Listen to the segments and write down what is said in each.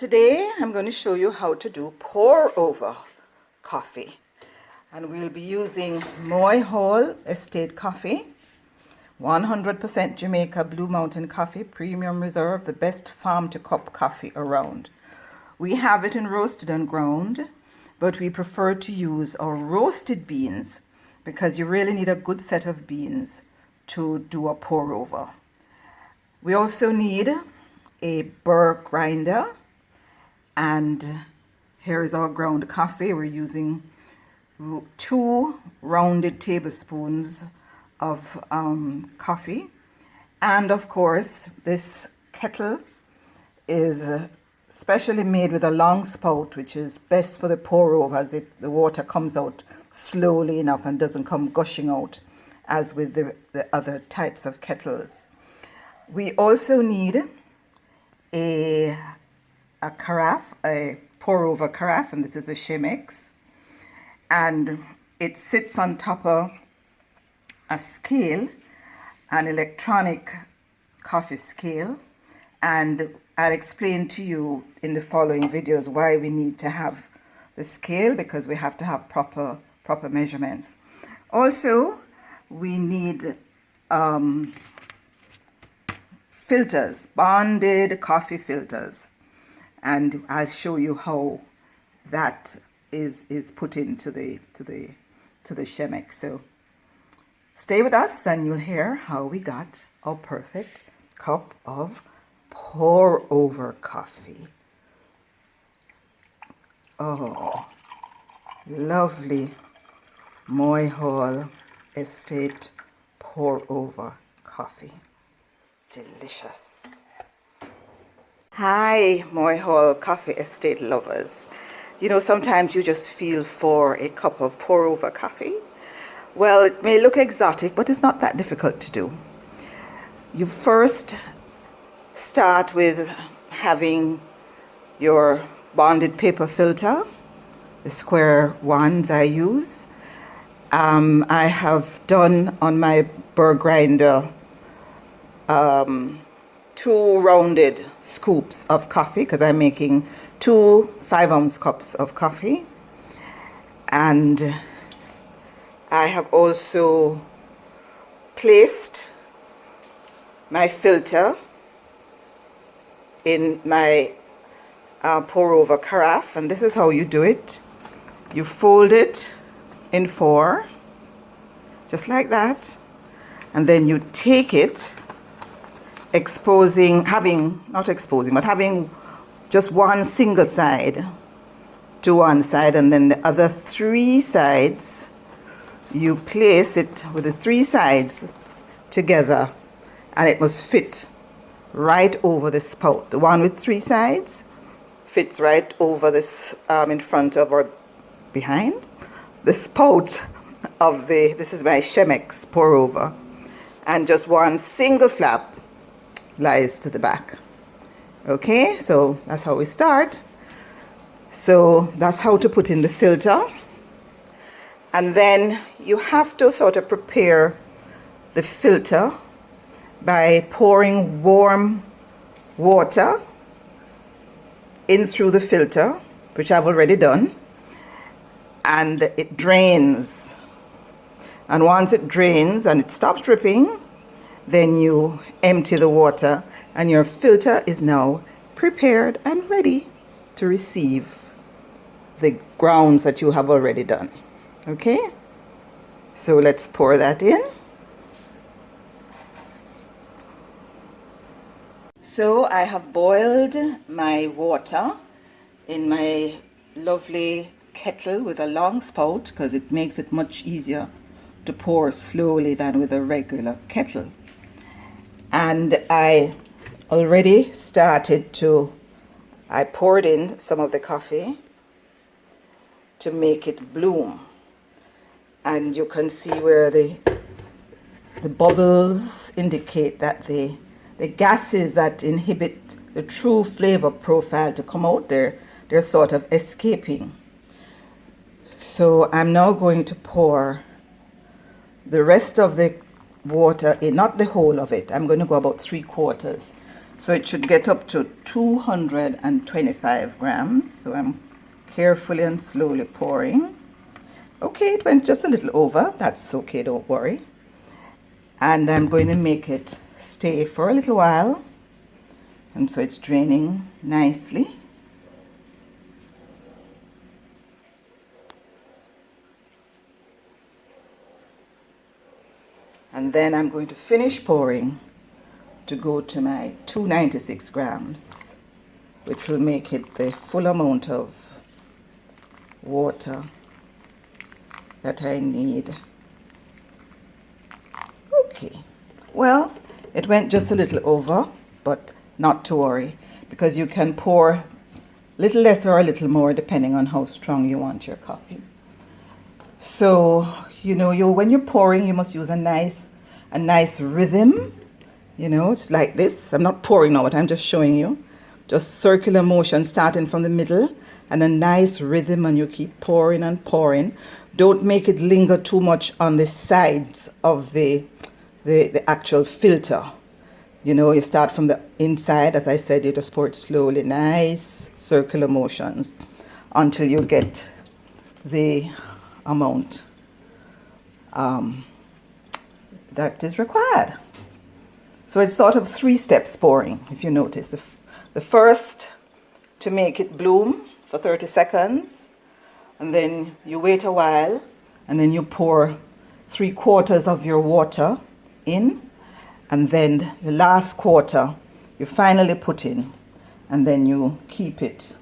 Today I'm going to show you how to do pour over coffee, and we'll be using Moy Hall Estate Coffee, 100% Jamaica Blue Mountain Coffee, Premium Reserve, the best farm to cup coffee around. We have it in roasted and ground, but we prefer to use our roasted beans because you really need a good set of beans to do a pour over. We also need a burr grinder, and here is our ground coffee. We're using 2 rounded tablespoons of coffee, and of course this kettle is specially made with a long spout, which is best for the pour over, as the water comes out slowly enough and doesn't come gushing out as with the other types of kettles. We also need a carafe, a pour over carafe, and this is a Chemex, and it sits on top of a scale, an electronic coffee scale, and I'll explain to you in the following videos why we need to have the scale, because we have to have proper measurements. Also, we need filters, bonded coffee filters, and I'll show you how that is put into the Chemex. So stay with us and you'll hear how we got our perfect cup of pour over coffee. Oh, lovely Moy Hall Estate pour over coffee. Delicious. Hi, Moy Hall Coffee Estate lovers. You know, sometimes you just feel for a cup of pour over coffee. Well, it may look exotic, but it's not that difficult to do. You first start with having your bonded paper filter, the square ones I use. I have done on my burr grinder 2 rounded scoops of coffee, because I'm making 2 5-ounce cups of coffee. And I have also placed my filter in my pour over carafe, and this is how you do it. You fold it in 4, just like that, and then you take it, having just one single side to one side, and then the other 3 sides you place it with the 3 sides together, and it must fit right over the spout. The one with 3 sides fits right over this in front of or behind the spout of this is my Chemex pour over, and just one single flap lies to the back. Okay, so that's how we start. So that's how to put in the filter, and then you have to sort of prepare the filter by pouring warm water in through the filter, which I've already done, and it drains. And once it drains and it stops dripping, then you empty the water, and your filter is now prepared and ready to receive the grounds that you have already done. Okay, so let's pour that in. So I have boiled my water in my lovely kettle with a long spout, because it makes it much easier to pour slowly than with a regular kettle. And I already I poured in some of the coffee to make it bloom. And you can see where the bubbles indicate that the gases that inhibit the true flavor profile to come out, they're sort of escaping. So I'm now going to pour the rest of the water in, not the whole of it. I'm going to go about 3/4. So it should get up to 225 grams. So I'm carefully and slowly pouring. Okay, it went just a little over. That's okay, don't worry. And I'm going to make it stay for a little while. And so it's draining nicely. And then I'm going to finish pouring to go to my 296 grams, which will make it the full amount of water that I need. Okay, well, it went just a little over, but not to worry, because you can pour a little less or a little more depending on how strong you want your coffee. So, when you're pouring, you must use a nice rhythm. It's like this. I'm not pouring now, but I'm just showing you. Just circular motion starting from the middle and a nice rhythm, and you keep pouring and pouring. Don't make it linger too much on the sides of the actual filter. You start from the inside. As I said, you just pour it slowly, nice circular motions until you get the amount that is required. So it's sort of 3 steps pouring, if you notice. The first, to make it bloom for 30 seconds, and then you wait a while, and then you pour 3/4 of your water in, and then the last quarter you finally put in, and then you keep it.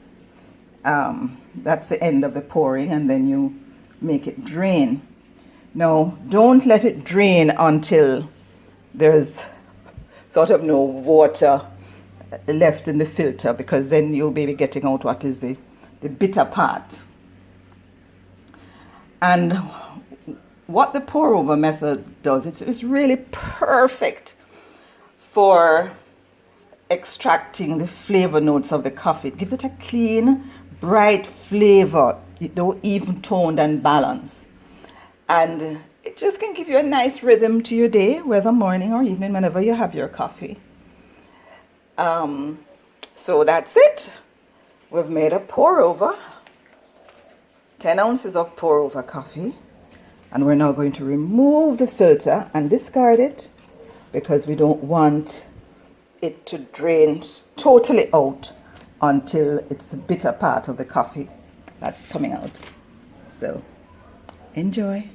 That's the end of the pouring, and then you make it drain. Now, don't let it drain until there's sort of no water left in the filter, because then you'll be getting out what is the bitter part. And what the pour over method does, it's really perfect for extracting the flavor notes of the coffee. It gives it a clean, bright flavor, even toned and balanced. And it just can give you a nice rhythm to your day, whether morning or evening, whenever you have your coffee. So that's it. We've made a pour over, 10 ounces of pour over coffee. And we're now going to remove the filter and discard it, because we don't want it to drain totally out until it's the bitter part of the coffee that's coming out. So enjoy.